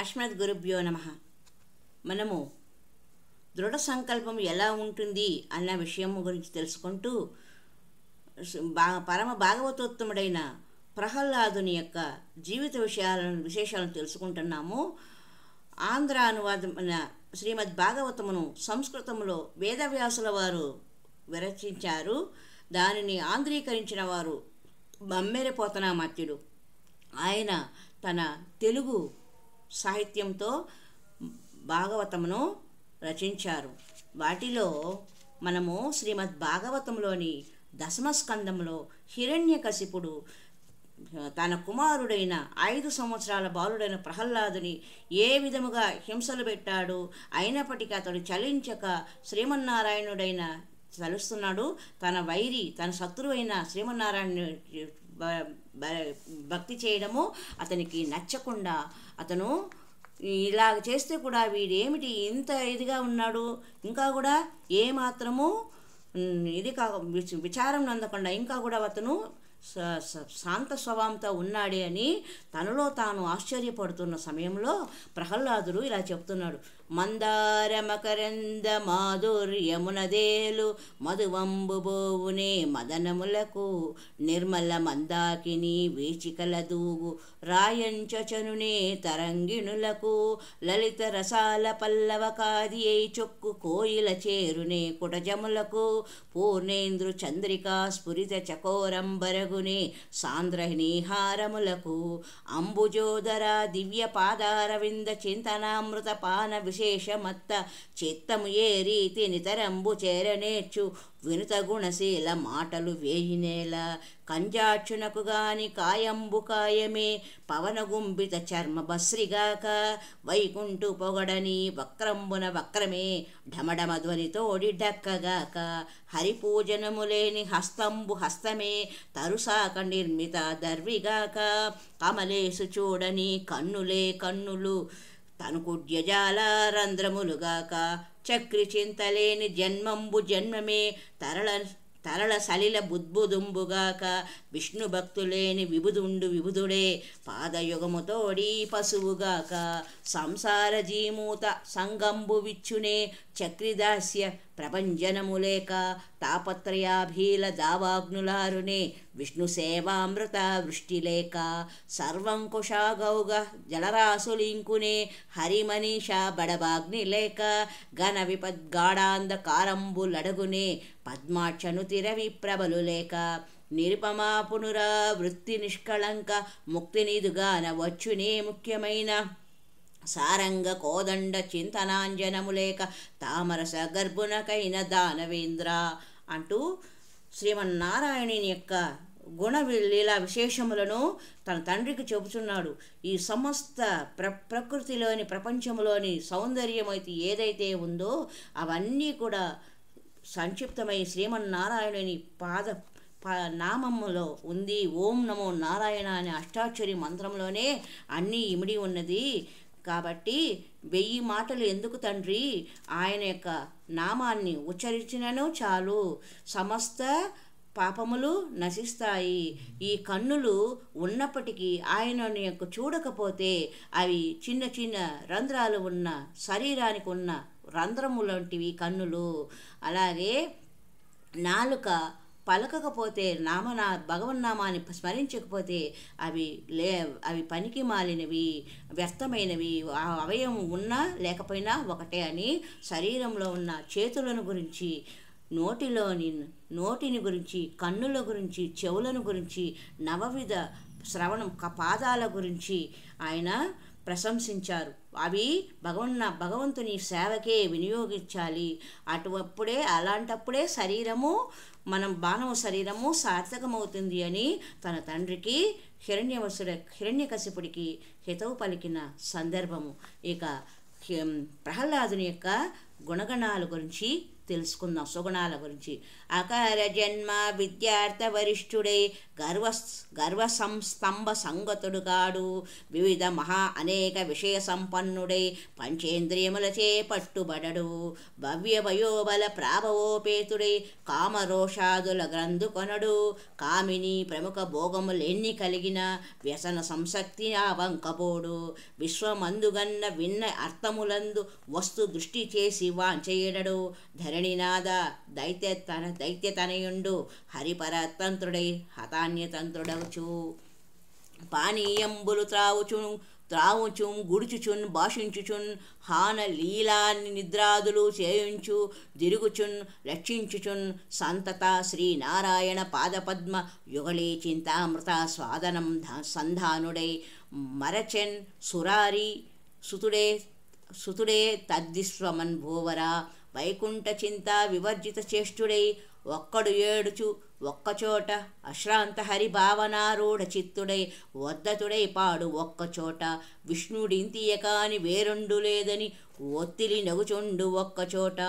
అస్మద్ గురుభ్యో నమః. మనము దృఢ సంకల్పం ఎలా ఉంటుంది అన్న విషయం గురించి తెలుసుకుంటూ పరమ భాగవతోత్తముడైన ప్రహ్లాదుని యొక్క జీవిత విశేషాలను తెలుసుకుంటున్నాము. ఆంధ్ర అనువాదమైన శ్రీమద్ భాగవతమును సంస్కృతంలో వేదవ్యాసుల వారు విరచించారు. దానిని ఆంధ్రీకరించిన వారు బమ్మెర పోతనామాత్యుడు. ఆయన తన తెలుగు సాహిత్యంతో భాగవతమును రచించారు. వాటిలో మనము శ్రీమద్ భాగవతంలోని దశమస్కందంలో హిరణ్యకశిపుడు తన కుమారుడైన 5 సంవత్సరాల బాలుడైన ప్రహ్లాదుని ఏ విధముగా హింసలు పెట్టాడు, అయినప్పటికీ అతడు చలించక శ్రీమన్నారాయణుడైన తలుస్తున్నాడు. తన వైరి, తన శత్రువైన శ్రీమన్నారాయణ భక్తి చేయడము అతనికి నచ్చకుండా, అతను ఇలా చేస్తే కూడా వీడేమిటి ఇంత ఇదిగా ఉన్నాడు, ఇంకా కూడా ఏమాత్రము ఇది విచారం నందకుండా ఇంకా కూడా అతను శాంత స్వభావంతో ఉన్నాడే అని తనలో తాను ఆశ్చర్యపడుతున్న సమయంలో ప్రహ్లాదుడు ఇలా చెప్తున్నాడు. మందార మకరంద మాధుర్యమునదేలు మధువంబుబోవునే మదనములకు నిర్మల మందాకిని వీచికల దూగు రాయంచనునే తరంగిణులకు లలిత రసాల పల్లవ కాది చొక్కు కోయిల చేరునే కుటజములకు పూర్ణేంద్రు చంద్రికా స్ఫురిత చకోరంబరగునే సాంద్రహీహారములకు అంబుజోదర దివ్య పాదారవింద చింతనామృత పాన విశేషమత్త చిత్తము ఏ రీతి నితరంబు చేరనేర్చు వినుత గుణశీల మాటలు వేయినేల కంజాక్షునకు గాని కాయంబు కాయమే పవనగుంబిత చర్మ బస్రిగాక వైకుంఠు పొగడని వక్రంబున వక్రమే ఢమఢమ ధ్వనితోడి డక్కగాక హరిపూజనములేని హస్తంబు హస్తమే తరుసాక నిర్మిత దర్విగాక కమలేసు చూడని కన్నులే కన్నులు తనుకుడ్యజాల రంధ్రములుగాక చక్రి చింతలేని జన్మంబు జన్మమే తరళ సలిల బుద్బుదుంబుగాక విష్ణు భక్తులేని విబుదుండు విబుధుడే పాదయుగముతోడి పశువుగాక సంసార జీమూత సంగంబు విచ్చునే చక్రిదాస్య ప్రపంచనములేక తాపత్రయాభీల దావాగ్నులారునే విష్ణు సేవామృత వృష్టిలేక సర్వం కుషాగౌగ జలరాసులింకునే హరిమనీషా బడబాగ్నిలేక ఘన విపద్గాఢాంధకారంబులడుగునే పద్మాక్షను తిరవి ప్రబలు లేక నిరుపమా పునరావృత్తి నిష్కళంక ముక్తినిదుగాన వచ్చునే ముఖ్యమైన సారంగ కోదండ చింతనాంజనములేక తామరస గర్భునకైన దానవేంద్ర అంటూ శ్రీమన్నారాయణుని యొక్క గుణలీలా విశేషములను తన తండ్రికి చెబుతున్నాడు. ఈ సమస్త ప్రకృతిలోని ప్రపంచంలోని సౌందర్యమైతే ఏదైతే ఉందో అవన్నీ కూడా సంక్షిప్తమై శ్రీమన్నారాయణుని నామములో ఉంది. ఓం నమో నారాయణ అనే అష్టాక్షరి మంత్రంలోనే అన్నీ ఇమిడి ఉన్నది. కాబట్టి 1000 మాటలు ఎందుకు తండ్రి, ఆయన యొక్క నామాన్ని ఉచ్చరించినను చాలు సమస్త పాపములు నశిస్తాయి. ఈ కన్నులు ఉన్నప్పటికీ ఆయన యొక్క చూడకపోతే అవి చిన్న చిన్న రంధ్రాలు ఉన్న శరీరానికి ఉన్న రంధ్రము లాంటివి కన్నులు. అలాగే నాలుక పలకకపోతే భగవన్నామాన్ని స్మరించకపోతే అవి పనికి మాలినవి, వ్యర్థమైనవి. ఆ అవయవం ఉన్నా లేకపోయినా ఒకటే అని శరీరంలో ఉన్న చేతులను గురించి, నోటిని గురించి, కన్నుల గురించి, చెవులను గురించి, నవవిధ శ్రవణం పాదాల గురించి ఆయన ప్రశంసించారు. అవి భగవంతుని సేవకే వినియోగించాలి. అలాంటప్పుడే శరీరము, మానవ శరీరము సార్థకమవుతుంది అని తన తండ్రికి హిరణ్యకశిపుడికి హితవు పలికిన సందర్భము. ఇక ప్రహ్లాదుని యొక్క గుణగణాల గురించి తెలుసుకుందాం సుగుణాల గురించి. అకార జన్మ విద్యార్థ వరిష్ఠుడై గర్వ సంస్తంభ సంగతుడు కాడు. వివిధ మహా అనేక విషయ సంపన్నుడై పంచేంద్రియములచే పట్టుబడడు. భవ్య వయోబల ప్రాభవోపేతుడై కామరోషాదుల గ్రంథు కొనడు. కామిని ప్రముఖ భోగములెన్ని కలిగిన వ్యసన సంసక్తి వంకపోడు. విశ్వమందుగన్న విన్న అర్థములందు వస్తు దృష్టి చేసి వాంచయడడు. ధరణినాథ దైత్యతనయుండు హరిపరతంత్రుడై హతాన్యతంత్రుడవుచు. పానీయంబులు త్రావుచున్ గుడుచుచున్ భాషించుచున్ హాన లీలాన్ని నిద్రాదులు చేయుంచు దిరుగుచున్ రక్షించుచున్ సంతత శ్రీనారాయణ పాదపద్మ యుగళే చింతామృత స్వాదనం సంధానుడై మరచెన్ సురారి సుతుడే తద్విశ్వమన్ భూవరా. వైకుంఠ చింత వివర్జిత చేష్టుడై ఒక్కడు ఏడుచు ఒక్కచోట అశ్రాంత హరిభావనారూఢ చిత్తుడై వద్దతుడై పాడు ఒక్కచోట. విష్ణుడింతియ కాని వేరొండు లేదని ఒత్తిలి నగుచుండు ఒక్కచోట.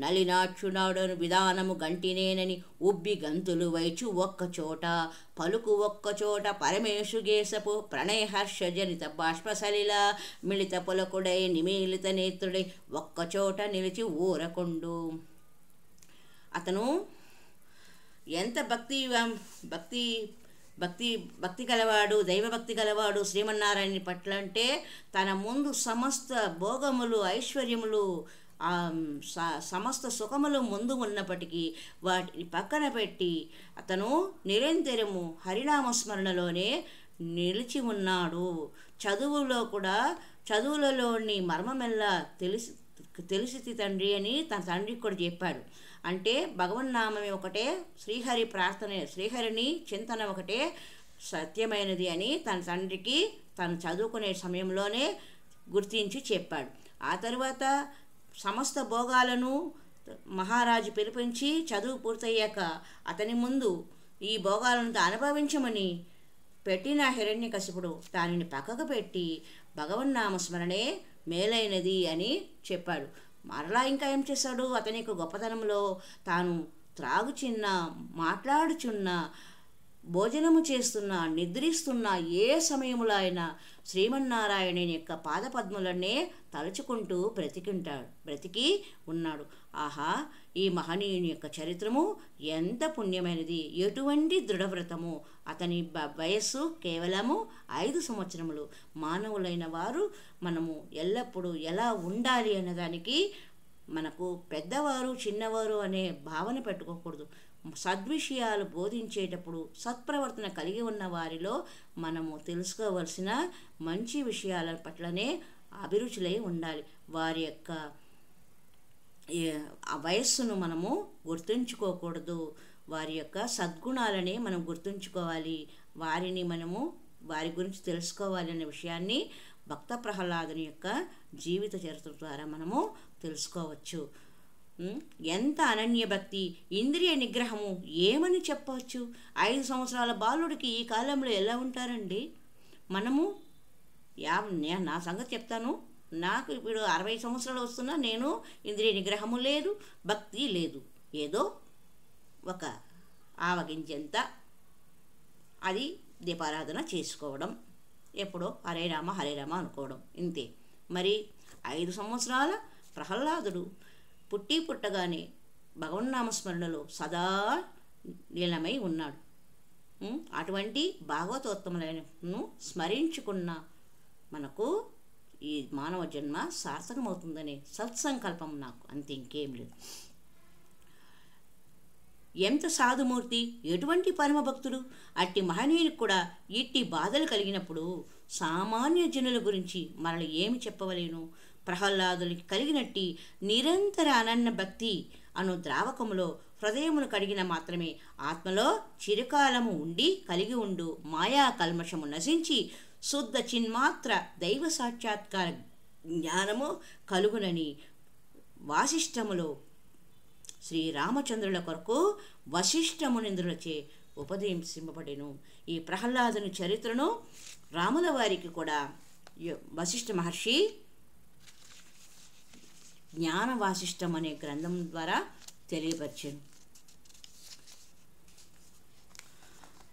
నలినాక్షునాడను విధానము గంటినేనని ఉబ్బి గంతులు వైచు ఒక్కచోట. పలుకు ఒక్కచోట పరమేశుగేశపు ప్రణయహర్ష జనిత బాష్పసలిల మిళిత పులకుడై నిమీలిత నేత్రుడై ఒక్కచోట నిలిచి ఊరకొండు. అతను ఎంత భక్తి గలవాడు, దైవభక్తి గలవాడు శ్రీమన్నారాయణ పట్ల అంటే తన ముందు సమస్త భోగములు ఐశ్వర్యములు సమస్త సుఖములు ముందు ఉన్నప్పటికీ వాటిని పక్కన పెట్టి అతను నిరంతరము హరినామస్మరణలోనే నిలిచి ఉన్నాడు. చదువులలోని మర్మమెల్లా తెలిసి తండ్రి అని తన తండ్రికి కూడా చెప్పాడు. అంటే భగవన్నామమే ఒకటే, శ్రీహరిని చింతన ఒకటే సత్యమైనది అని తన తండ్రికి తను చదువుకునే సమయంలోనే గుర్తించి చెప్పాడు. ఆ తర్వాత సమస్త భోగాలను మహారాజు పిలిపించి చదువు పూర్తయ్యాక అతని ముందు ఈ భోగాలను అనుభవించమని పెట్టిన హిరణ్యకశిపుడు దానిని పక్కకు పెట్టి భగవన్నామస్మరణే మేలైనది అని చెప్పాడు. మరలా ఇంకా ఏం చేశాడు? అతని యొక్క గొప్పతనంలో తాను త్రాగుచున్నా, మాట్లాడుచున్నా, భోజనము చేస్తున్నా, నిద్రిస్తున్నా, ఏ సమయంలో అయినా శ్రీమన్నారాయణుని యొక్క పాదపద్ములనే తలుచుకుంటూ బ్రతికి ఉన్నాడు. ఆహా, ఈ మహనీయుని యొక్క చరిత్రము ఎంత పుణ్యమైనది, ఎటువంటి దృఢవ్రతము. అతని వయస్సు కేవలము 5 సంవత్సరములు. మానవులైన వారు మనము ఎల్లప్పుడూ ఎలా ఉండాలి అన్నదానికి మనకు పెద్దవారు చిన్నవారు అనే భావన పెట్టుకోకూడదు. సద్విషయాలు బోధించేటప్పుడు సత్ప్రవర్తన కలిగి ఉన్న వారిలో మనము తెలుసుకోవలసిన మంచి విషయాల పట్లనే అభిరుచులై ఉండాలి. వారి యొక్క వయస్సును మనము గుర్తుంచుకోకూడదు. వారి యొక్క సద్గుణాలని మనం గుర్తుంచుకోవాలి. వారి గురించి తెలుసుకోవాలి అనే విషయాన్ని భక్త ప్రహ్లాదుని యొక్క జీవిత చరిత్ర ద్వారా మనము తెలుసుకోవచ్చు. ఎంత అనన్య భక్తి, ఇంద్రియ నిగ్రహము ఏమని చెప్పవచ్చు? 5 సంవత్సరాల బాలుడికి ఈ కాలంలో ఎలా ఉంటారండి? మనము నా సంగతి చెప్తాను. నాకు ఇప్పుడు 60 సంవత్సరాలు వస్తున్నా నేను ఇంద్రియ నిగ్రహము లేదు, భక్తి లేదు. ఏదో ఒక ఆవగించేంత అది దీపారాధన చేసుకోవడం, ఎప్పుడో హరే రామ హరే రామ అనుకోవడం, ఇంతే. మరి 5 సంవత్సరాల ప్రహ్లాదుడు పుట్టగానే భగవన్నామస్మరణలో సదా లీలమై ఉన్నాడు. అటువంటి భాగవతోత్తములను స్మరించుకున్న మనకు ఈ మానవ జన్మ సార్థకమవుతుందనే సత్సంకల్పం నాకు, అంతే, ఇంకేం లేదు. ఎంత సాధుమూర్తి, ఎటువంటి పరమభక్తుడు! అట్టి మహనీయునికి కూడా ఇట్టి బాధలు కలిగినప్పుడు సామాన్య జనుల గురించి మరల ఏమి చెప్పవలేను? ప్రహ్లాదునికి కలిగినట్టి నిరంతర అనన్య భక్తి అను ద్రావకములో హృదయమును కడిగిన మాత్రమే ఆత్మలో చిరకాలము ఉండి కలిగి ఉండు మాయా కల్మషము నశించి శుద్ధ చిన్మాత్ర దైవ సాక్షాత్కార జ్ఞానము కలుగునని వాసిష్టములో శ్రీరామచంద్రుల కొరకు వశిష్ఠమునింద్రులచే ఉపదేశింపబడెను. ఈ ప్రహ్లాదుని చరిత్రను రాముల వారికి కూడా వశిష్ఠ మహర్షి జ్ఞాన వాసిష్టం అనే గ్రంథం ద్వారా తెలియపరిచెను.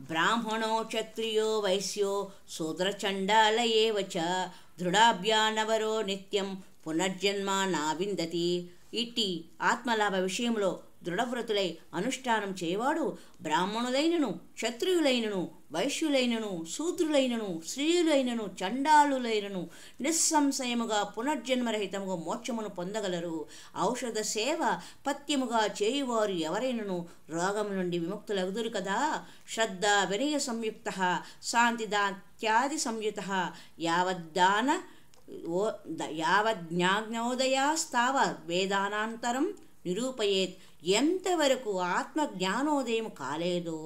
బ్రాహ్మణో క్షత్రియో వైశ్యో శూద్రచండాల ఏవ చ దృఢాభ్యానవరో నిత్యం పునర్జన్మ నావిందతి. ఇట్టి ఆత్మలాభ విషయంలో దృఢవ్రతులై అనుష్ఠానం చేయవాడు బ్రాహ్మణులైనను, క్షత్రియులైనను, వైశ్యులైనను, శూద్రులైనను, స్త్రీయులైనను, చండాలులైనను నిస్సంశయముగా పునర్జన్మరహితముగా మోక్షమును పొందగలరు. ఔషధ సేవ పథ్యముగా చేయువారు ఎవరైనను రోగము నుండి విముక్తులగుదురు కదా. శ్రద్ధ వినయ సంయుక్త శాంతిదాత్యాది సంయుత యావజ్ఞానోదయాస్తావ వేదానాంతరం నిరూపయేత్. ఎంతవరకు ఆత్మజ్ఞానోదయం కాలేదో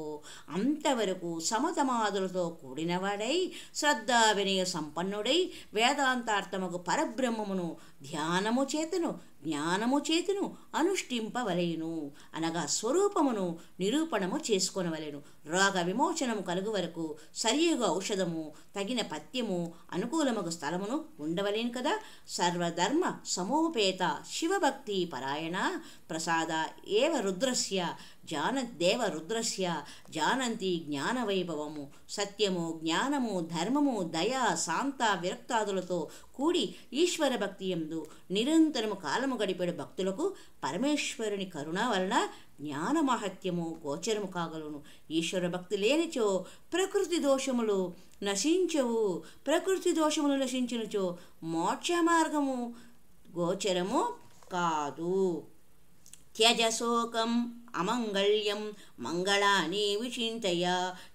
అంతవరకు సమతమాదులతో కూడినవాడై శ్రద్ధా వినయ సంపన్నుడై వేదాంతార్థముకు పరబ్రహ్మమును ధ్యానము చేతను జ్ఞానము చేతను అనుష్ఠింపవలెను, అనగా స్వరూపమును నిరూపణము చేసుకొనవలెను. రోగ విమోచనము కలుగు వరకు సరియుగా ఔషధము, తగిన పథ్యము, అనుకూలముగు స్థలమును ఉండవలేను కదా. సర్వధర్మ సమోపేత శివభక్తి పరాయణ ప్రసాద ఏవ రుద్రస్య దేవ రుద్రస్య జానంతి జ్ఞానవైభవము. సత్యము, జ్ఞానము, ధర్మము, దయ, శాంత విరక్తాదులతో కూడి ఈశ్వర భక్తి యందు నిరంతరము కాలము గడిపేడు భక్తులకు పరమేశ్వరుని కరుణ వలన జ్ఞాన మహత్యము గోచరము కాగలను. ఈశ్వర భక్తి లేనిచో ప్రకృతి దోషములు నశించవు. ప్రకృతి దోషములు నశించినచో మోక్ష మార్గము గోచరము కాదు. త్యజ శోకం అమంగళ్యం మంగళాని విచింతయ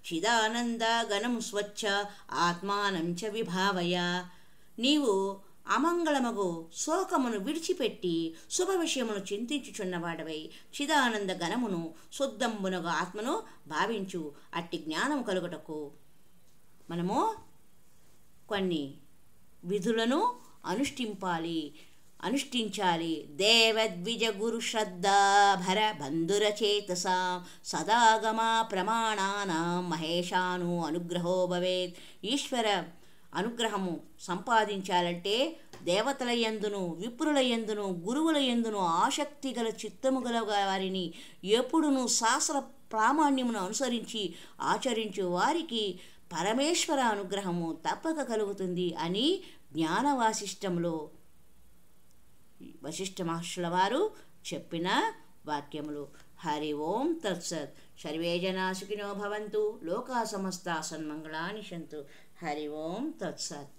చిదానంద గణం స్వచ్ఛ ఆత్మానం చ విభావయ. నీవు అమంగళమగు శోకమును విడిచిపెట్టి శుభ విషయమును చింతించుచున్నవాడవై చిదానంద గణమును శుద్ధంబునగు ఆత్మను భావించు. అట్టి జ్ఞానం కలుగుటకు మనము కొన్ని విధులను అనుష్ఠించాలి. దేవద్విజ గురు శ్రద్ధాభర బంధురచేతసా సదాగమ ప్రమాణానాం మహేశాను అనుగ్రహో భవేత్. ఈశ్వర అనుగ్రహము సంపాదించాలంటే దేవతల యందును, విప్రుల యందును, గురువుల యందును ఆసక్తి గల చిత్తము గల వారిని ఎప్పుడునూ శాస్త్ర ప్రామాణ్యమును అనుసరించి ఆచరించు వారికి పరమేశ్వర అనుగ్రహము తప్పక కలుగుతుంది అని జ్ఞానవాసిష్టంలో వశిష్ఠ మహర్షుల వారు చెప్పిన వాక్యములు. హరి ఓం తత్సత్. సర్వే జనా సుఖినో భవంతు. లోకా సమస్తా సన్మంగళాని సంతు. హరి ఓం తత్సత్.